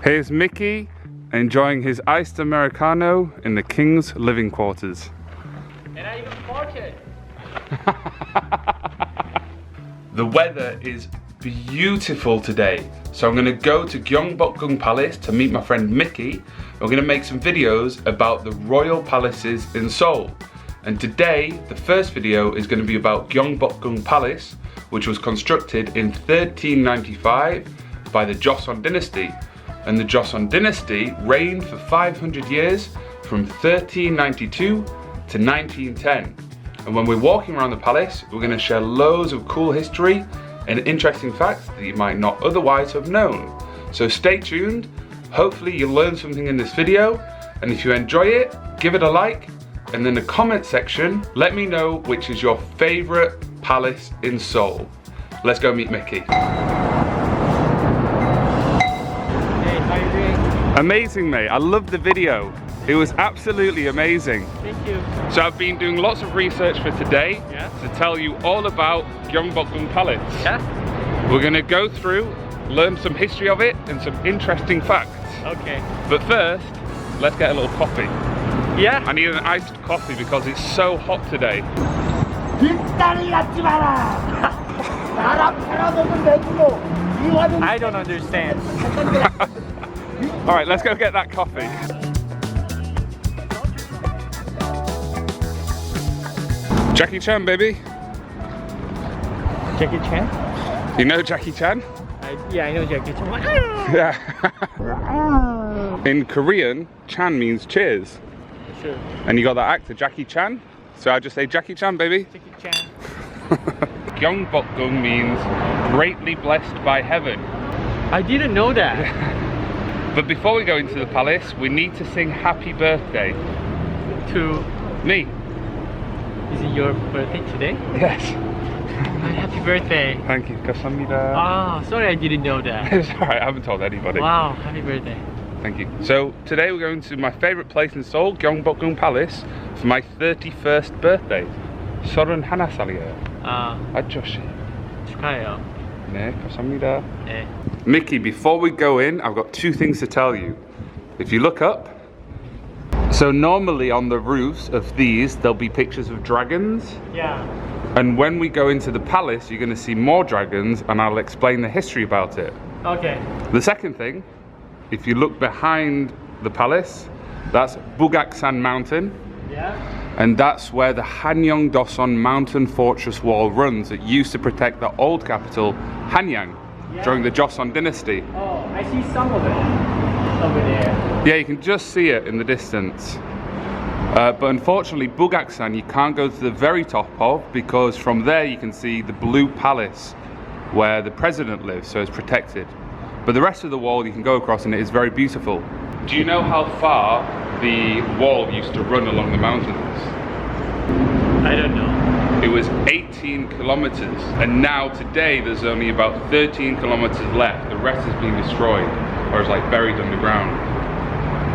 Here's Mickey enjoying his iced Americano in the King's living quarters. And I even farted. The weather is beautiful today, so I'm going to go to Gyeongbokgung Palace to meet my friend Mickey. We're going to make some videos about the royal palaces in Seoul. And today, the first video is going to be about Gyeongbokgung Palace, which was constructed in 1395 by the Joseon dynasty. And the Joseon dynasty reigned for 500 years from 1392 to 1910. And when we're walking around the palace, we're going to share loads of cool history and interesting facts that you might not otherwise have known. So stay tuned. Hopefully you'll learn something in this video. And if you enjoy it, give it a like. And in the comment section, let me know which is your favorite palace in Seoul. Let's go meet Mickey. Amazing, mate. I loved the video. It was absolutely amazing. Thank you. So I've been doing lots of research for today to tell you all about Gyeongbokgung Palace. Yeah? We're going to go through, learn some history of it and some interesting facts. Okay. But first, let's get a little coffee. Yeah? I need an iced coffee because it's so hot today. I don't understand. Alright, let's go get that coffee. Jackie Chan, baby. Jackie Chan? You know Jackie Chan? Yeah, I know Jackie Chan. Yeah. In Korean, Chan means cheers. Sure. And you got that actor, Jackie Chan. So I'll just say Jackie Chan, baby. Jackie Chan. Gyeongbokgung means greatly blessed by heaven. I didn't know that. But before we go into the palace, we need to sing happy birthday. To Me. Is it your birthday today? Yes. Happy birthday. Thank you. 감사합니다. Ah, sorry I didn't know that. It's alright, I haven't told anybody. Wow, happy birthday. Thank you. So today we're going to my favourite place in Seoul, Gyeongbokgung Palace, for my 31st birthday. 31살이에요. 아저씨. 축하해요. 네, 감사합니다. 네. Mickey, before we go in, I've got two things to tell you. If you look up, so normally on the roofs of these, there'll be pictures of dragons. Yeah. And when we go into the palace, you're going to see more dragons, and I'll explain the history about it. Okay. The second thing, if you look behind the palace, that's Bugaksan Mountain. Yeah. And that's where the Hanyang-Dosan mountain fortress wall runs. It used to protect the old capital, Hanyang, during the Joseon dynasty. Oh, I see some of it over there. Yeah, you can just see it in the distance. But unfortunately, Bugaksan you can't go to the very top of, because from there you can see the Blue Palace where the president lives, so it's protected. But the rest of the wall you can go across and it is very beautiful. Do you know how far the wall used to run along the mountains? I don't know. It was 18 kilometers, and now today there's only about 13 kilometers left. The rest has been destroyed, or is like buried underground.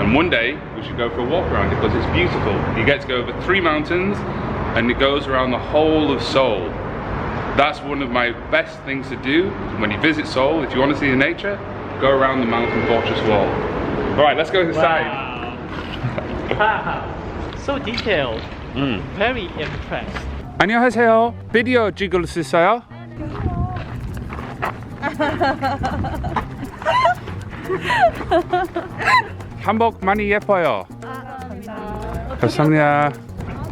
And one day we should go for a walk around it because it's beautiful. You get to go over 3 mountains and it goes around the whole of Seoul. That's one of my best things to do when you visit Seoul. If you want to see the nature, go around the mountain fortress wall. Alright, let's go inside. Wow. So detailed. Very impressed. 안녕하세요. 비디오 찍을 수 있어요? 한복 많이 예뻐요. 감사합니다.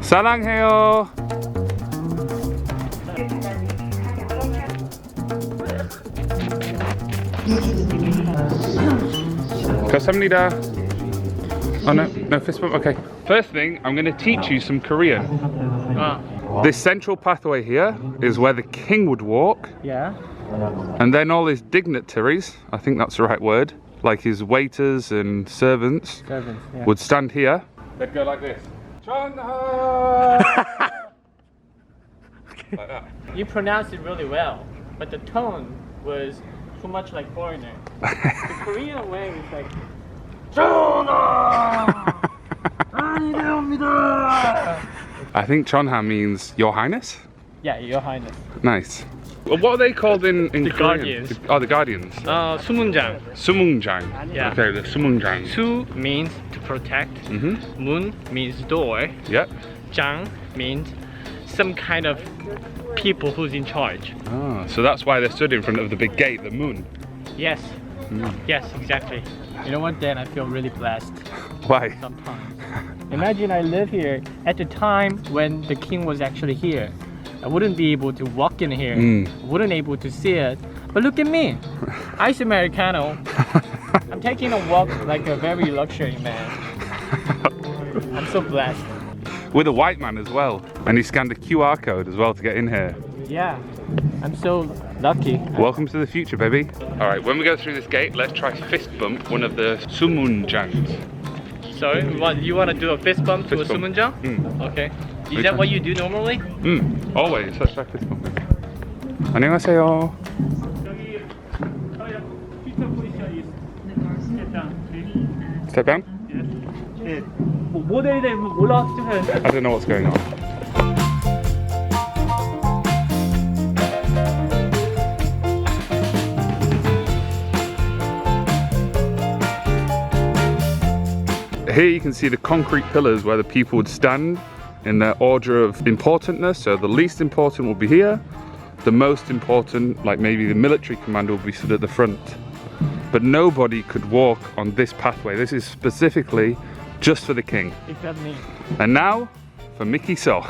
사랑해요. 감사합니다. Oh no fist bump, okay. First thing, I'm going to teach you some Korean. This central pathway here is where the king would walk. Yeah. And then all his dignitaries, I think that's the right word, like his waiters and servants, would stand here. They'd go like this. Like that. You pronounced it really well, but the tone was too much like foreigner. The Korean way is like I think Chonha means Your Highness? Yeah, Your Highness. Nice. What are they called in The Korean? Guardians. Oh, the Guardians. 수문장. Sumungjang. Yeah. Okay, the Sumungjang. Su means to protect. Mun means door. Yep. Jang means some kind of people who's in charge. Ah, so that's why they stood in front of the big gate, the moon. Yes. Yes, exactly. You know what, Dan? I feel really blessed Why? sometimes. Imagine I live here at the time when the king was actually here. I wouldn't be able to walk in here. Wouldn't able to see it. But look at me. Ice Americano. I'm taking a walk like a very luxury man. I'm so blessed. With a white man as well. And he scanned the QR code as well to get in here. Yeah. I'm so lucky. Welcome to the future, baby. Alright, when we go through this gate, let's try fist bump one of the Sumunjangs. Sorry, you want to do a fist bump to a sumunjang? Okay. Is that what you do normally? Always. Let's try fist bump. 안녕하세요. Step down? Yes. 모델들 올라와주세요. I don't know what's going on. Here you can see the concrete pillars where the people would stand in their order of importantness. So the least important will be here. The most important, like maybe the military commander, will be stood at the front. But nobody could walk on this pathway. This is specifically just for the king. Except me. And now for Mickey Seo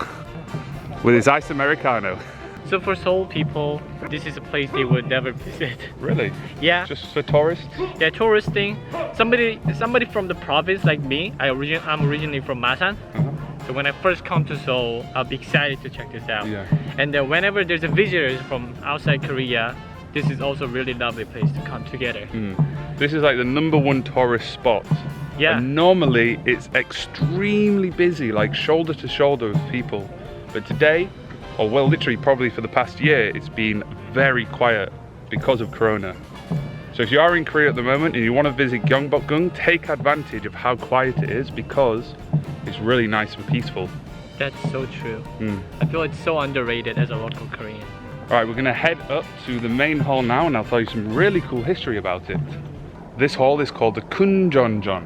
with his Ice Americano. So for Seoul people, this is a place they would never visit. Really? Yeah. Just for tourists? Yeah, touristing. Somebody from the province like me. I'm originally from Masan. So when I first come to Seoul, I'll be excited to check this out. Yeah. And whenever there's a visitors from outside Korea, this is also a really lovely place to come together. This is like the #1 tourist spot. Yeah. And normally it's extremely busy, like shoulder to shoulder with people. But today, or well, literally probably for the past year, it's been very quiet because of Corona. So if you are in Korea at the moment and you want to visit Gyeongbokgung, take advantage of how quiet it is because it's really nice and peaceful. That's so true. I feel it's so underrated as a local Korean. Alright, we're going to head up to the main hall now and I'll tell you some really cool history about it. This hall is called the Kunjeonjeon,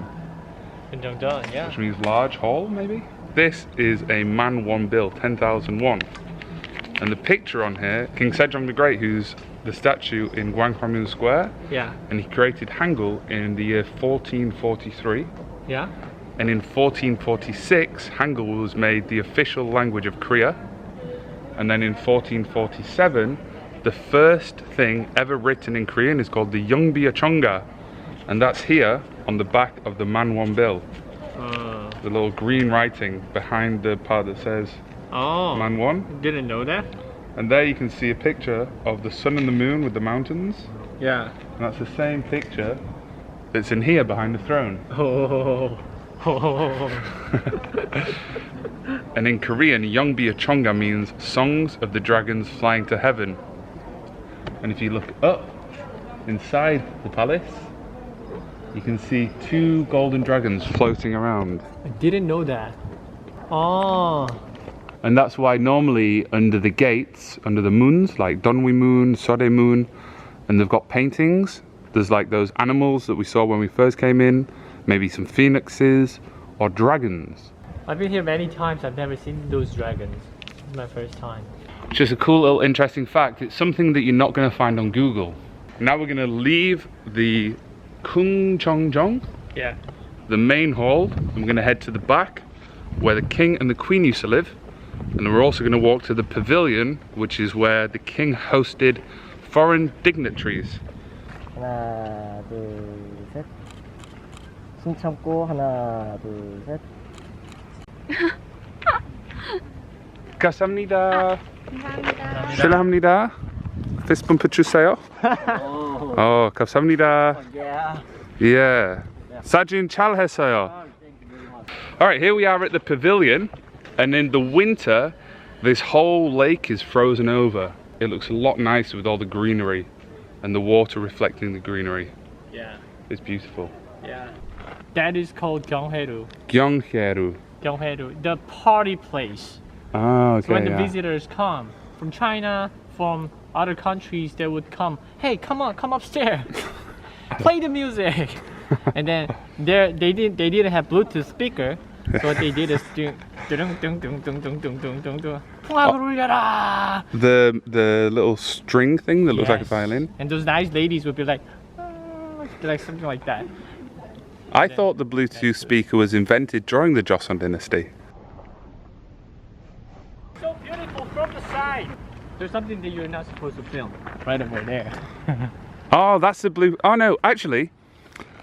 Yeah. which means large hall maybe? This is a man won bill, 10,000 won. And the picture on here, King Sejong the Great, who's the statue in Gwanghwamun Square, Yeah. and he created Hangul in the year 1443. Yeah. And in 1446, Hangul was made the official language of Korea. And then in 1447, the first thing ever written in Korean is called the Yeongbokgung, and that's here on the back of the Manwon bill. The little green writing behind the part that says Manwon. Didn't know that. And there you can see a picture of the sun and the moon with the mountains. Yeah. And that's the same picture that's in here behind the throne. And in Korean, Yeongbokgung means songs of the dragons flying to heaven. And if you look up inside the palace, you can see 2 golden dragons floating around. I didn't know that. Oh. And that's why normally under the gates, under the moons, like Donwi Moon, Sode Moon, and they've got paintings, there's like those animals that we saw when we first came in, maybe some phoenixes or dragons. I've been here many times. I've never seen those dragons. It's my first time. Just a cool little interesting fact. It's something that you're not going to find on Google. Now we're going to leave the Kunjeonjeon, Yeah. the main hall, and we're going to head to the back where the king and the queen used to live. And then we're also going to walk to the pavilion, which is where the king hosted foreign dignitaries. 하나, 둘, 셋. 숨 참고 하나, 둘, 셋. 감사합니다. 실례합니다. Fist bump 주세요. Oh, 감사합니다. Yeah. Yeah. 사진 잘 했어요. Alright, here we are at the pavilion, and in the winter, this whole lake is frozen over. It looks a lot nicer with all the greenery and the water reflecting the greenery. Yeah. It's beautiful. Yeah. That is called Gyeonghaeru. Gyeonghaeru. Gyeonghaeru, the party place. Ah, okay. So when the yeah. visitors come from China, from other countries that would come. Hey, come on, come upstairs. Play the music. And then they didn't have Bluetooth speaker. So what they did is The little string thing that looks like a Yes. violin. And those nice ladies would be like something like that. I thought the Bluetooth speaker was invented during the Joseon dynasty. So beautiful from the side. There's something that you're not supposed to film right over there. Oh, that's the blue. Oh no, actually,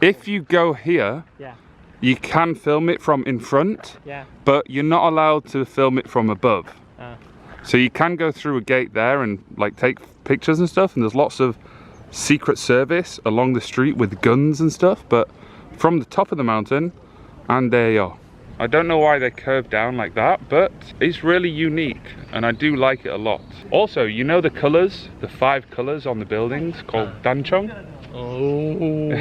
if you go here, Yeah, you can film it from in front, yeah. but you're not allowed to film it from above. Uh, So you can go through a gate there and like take pictures and stuff, and there's lots of secret service along the street with guns and stuff, but from the top of the mountain, and there you are. I don't know why they curved down like that, but it's really unique and I do like it a lot. Also, you know the colours, the 5 colours on the buildings called dancheong? oh.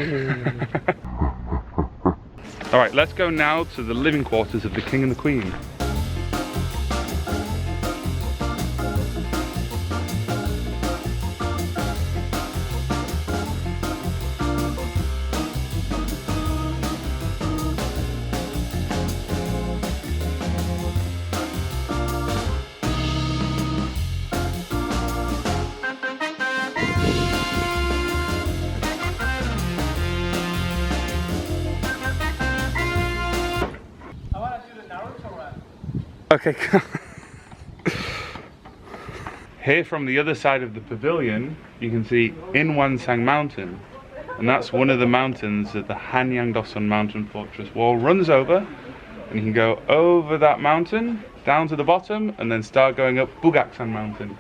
All right, let's go now to the living quarters of the King and the Queen. Okay. Here from the other side of the pavilion, you can see Inwansang Mountain, and that's one of the mountains that the Hanyangdosun Mountain Fortress wall runs over, and you can go over that mountain, down to the bottom, and then start going up Bugaksan Mountain.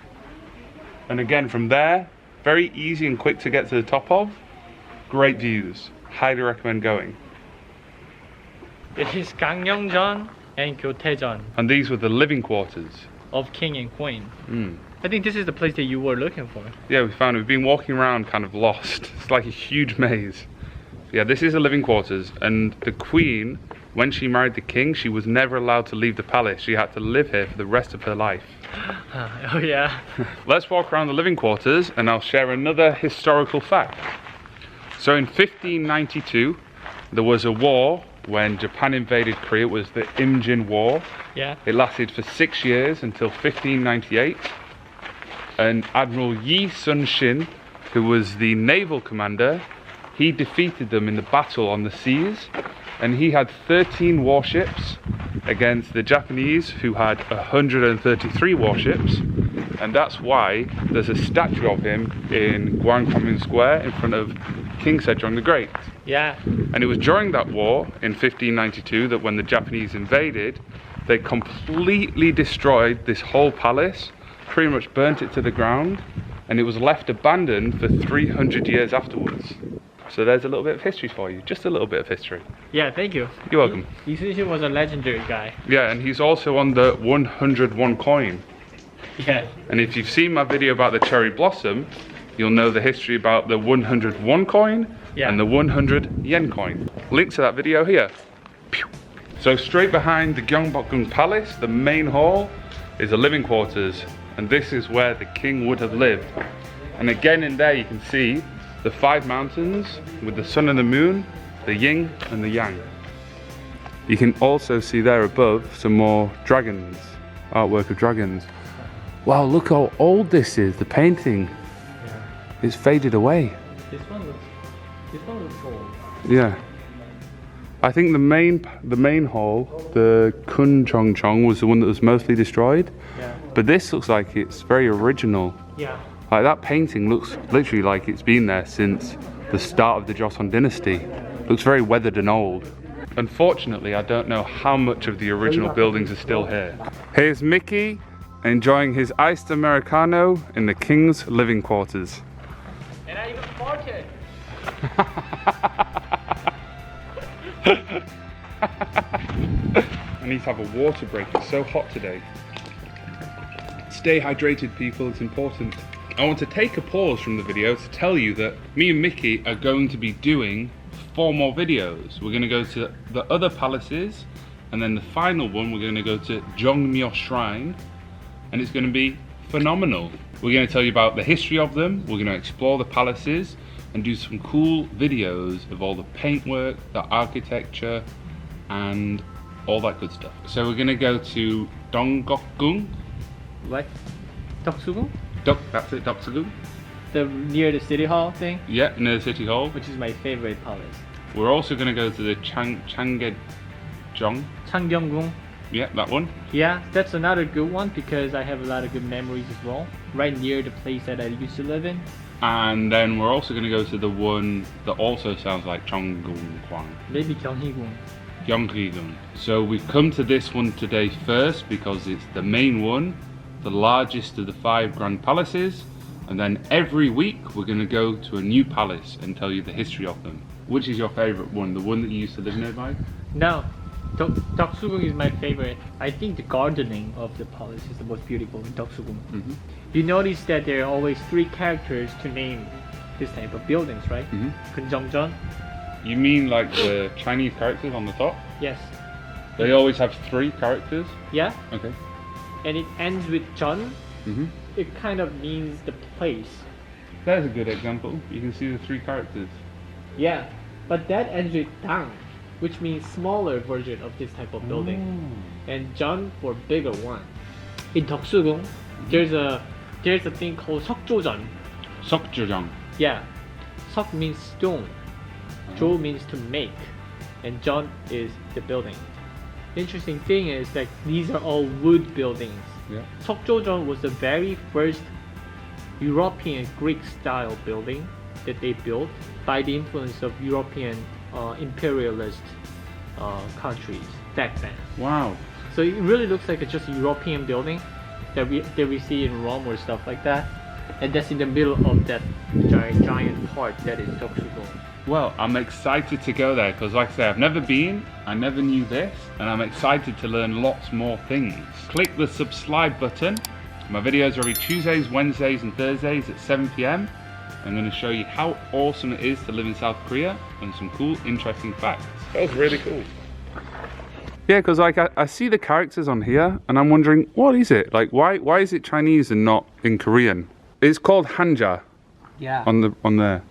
And again from there, very easy and quick to get to the top of, great views, highly recommend going. It is Gangneungjeon and Gyotaejeon And these were the living quarters. of King and Queen. I think this is the place that you were looking for. Yeah, we found it. We've been walking around kind of lost. It's like a huge maze. Yeah, this is the living quarters, and the Queen, when she married the King, she was never allowed to leave the palace. She had to live here for the rest of her life. Oh yeah. Let's walk around the living quarters and I'll share another historical fact. So in 1592, there was a war when Japan invaded Korea. It was the Imjin War. Yeah. It lasted for 6 years until 1598. And Admiral Yi Sun-shin, who was the naval commander, he defeated them in the battle on the seas, and he had 13 warships against the Japanese, who had 133 warships, and that's why there's a statue of him in Gyeongbokgung Square in front of King Sejong the Great. Yeah. And it was during that war in 1592 that when the Japanese invaded, they completely destroyed this whole palace, pretty much burnt it to the ground, and it was left abandoned for 300 years afterwards. So there's a little bit of history for you, just a little bit of history. Yeah, thank you. You're welcome. Yi Sun-shin was a legendary guy. Yeah, and he's also on the 101 coin. Yeah. And if you've seen my video about the cherry blossom, you'll know the history about the 101 coin and the 100 yen coin. Link to that video here. Pew. So straight behind the Gyeongbokgung Palace, the main hall, is the living quarters, and this is where the king would have lived. And again in there you can see the 5 mountains with the sun and the moon, the yin and the yang. You can also see there above some more dragons, artwork of dragons. Wow, look how old this is, the painting. It's faded away. This one looks old. Yeah. I think the main hall, the Kunchongchong, was the one that was mostly destroyed. Yeah. But this looks like it's very original. Yeah. Like that painting looks literally like it's been there since the start of the Joseon dynasty. Looks very weathered and old. Unfortunately, I don't know how much of the original buildings are still here. Here's Mickey enjoying his iced Americano in the king's living quarters. And I even farted. I need to have a water break, it's so hot today. Stay hydrated, people, it's important. I want to take a pause from the video to tell you that me and Mickey are going to be doing 4 more videos. We're going to go to the other palaces, and then the final one we're going to go to Jongmyo Shrine, and it's going to be phenomenal. We're going to tell you about the history of them, we're going to explore the palaces and do some cool videos of all the paintwork, the architecture and all that good stuff. So we're going to go to Gyeongbokgung. What? Doksugung? That's it, Doksugung. Near the city hall thing? Yeah, near the city hall. Which is my favorite palace. We're also going to go to the Changgyeong. Gyeongbokgung. Yeah, that one. Yeah, that's another good one because I have a lot of good memories as well. Right near the place that I used to live in. And then we're also going to go to the one that also sounds like Gyeongbokgung. Maybe Gyeonghigung. Gyeongbokgung. So we've come to this one today first because it's the main one, the largest of the 5 grand palaces. And then every week we're going to go to a new palace and tell you the history of them. Which is your favourite one? The one that you used to live nearby? No. Doksugung is my favorite. I think the gardening of the palace is the most beautiful in Doksugung. Mm-hmm. You notice that there are always 3 characters to name this type of buildings, right? Mm-hmm. Kunjeongjeon. You mean like the Chinese characters on the top? Yes. They always have 3 characters? Yeah. Okay. And it ends with Jeon. Mm-hmm. It kind of means the place. There's a good example. You can see the 3 characters. Yeah. But that ends with Dang, which means smaller version of this type of building. And Jeon for bigger one. In Doksugung, there's a thing called Seokjojeon. Seokjojeon. Yeah. Seok means stone. Jo means to make. And Jeon is the building. Interesting thing is that these are all wood buildings. Yeah. Seokjojeon was the very first European Greek style building that they built by the influence of European imperialist countries back then. Wow. So it really looks like it's just a European building that we see in Rome or stuff like that. And that's in the middle of that giant part that is Doksugung. Well, I'm excited to go there because like I say, I've never been, I never knew this, and I'm excited to learn lots more things. Click the subscribe button. My videos are every Tuesdays, Wednesdays and Thursdays at 7 PM. I'm going to show you how awesome it is to live in South Korea and some cool, interesting facts. That was really cool. Yeah, because like I see the characters on here and I'm wondering, what is it? Like, why is it Chinese and not in Korean? It's called Hanja. Yeah. On there.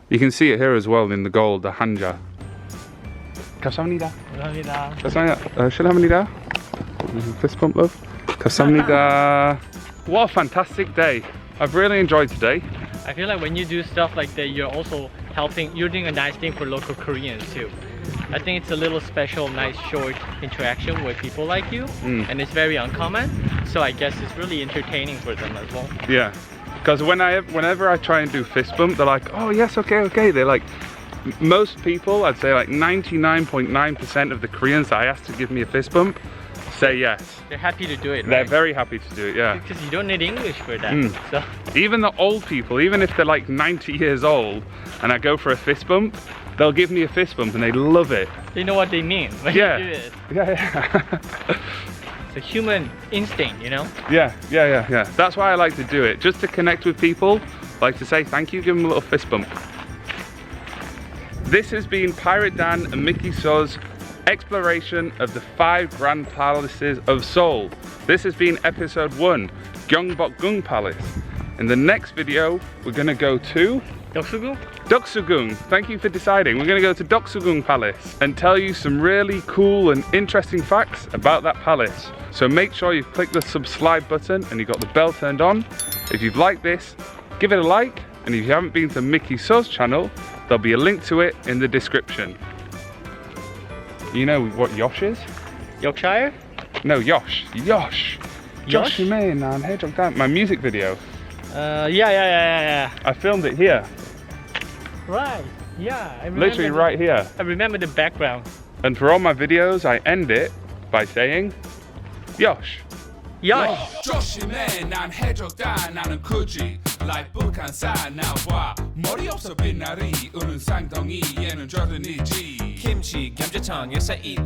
You can see it here as well in the gold, the Hanja. 감사합니다. 감사합니다. 감사합니다. 실례합니다. Fist bump, love. 감사합니다. What a fantastic day. I've really enjoyed today. I feel like when you do stuff like that, you're also you're doing a nice thing for local Koreans too. I think it's a little special, nice, short interaction with people like you, and it's very uncommon. So I guess it's really entertaining for them as well. Yeah, because whenever I try and do fist bump, they're like, oh yes, okay. They're like, most people, I'd say like 99.9% of the Koreans that I ask to give me a fist bump say yes. They're happy to do it, They're right? very happy to do it, yeah. Because you don't need English for that. So. Even the old people, even if they're like 90 years old and I go for a fist bump, they'll give me a fist bump and they love it. They know what they mean when Yeah. you do it. Yeah. It's a human instinct, you know? Yeah. That's why I like to do it. Just to connect with people, like to say thank you, give them a little fist bump. This has been Pirate Dan and Mickey Seo's exploration of the 5 grand palaces of Seoul. This has been episode 1, Gyeongbokgung Palace. In the next video, we're gonna go to Doksugung? Doksugung. Thank you for deciding. We're gonna go to Doksugung Palace and tell you some really cool and interesting facts about that palace. So make sure you've clicked the subscribe button and you've got the bell turned on. If you've liked this, give it a like. And if you haven't been to Mickey Seo's channel, there'll be a link to it in the description. You know what Yosh is? Yorkshire? No, Yosh. Yosh. Yosh? My music video. Yeah. I filmed it here. Right. Yeah. I remember Literally right here. I remember the background. And for all my videos, I end it by saying, Yosh. Yosh. 조심해 난 해적다 나는 굳이 like 북한산 나와 머리 없어 빛나리 우는 쌍둥이 얘는 조던이지 김치 감자탕에서 있다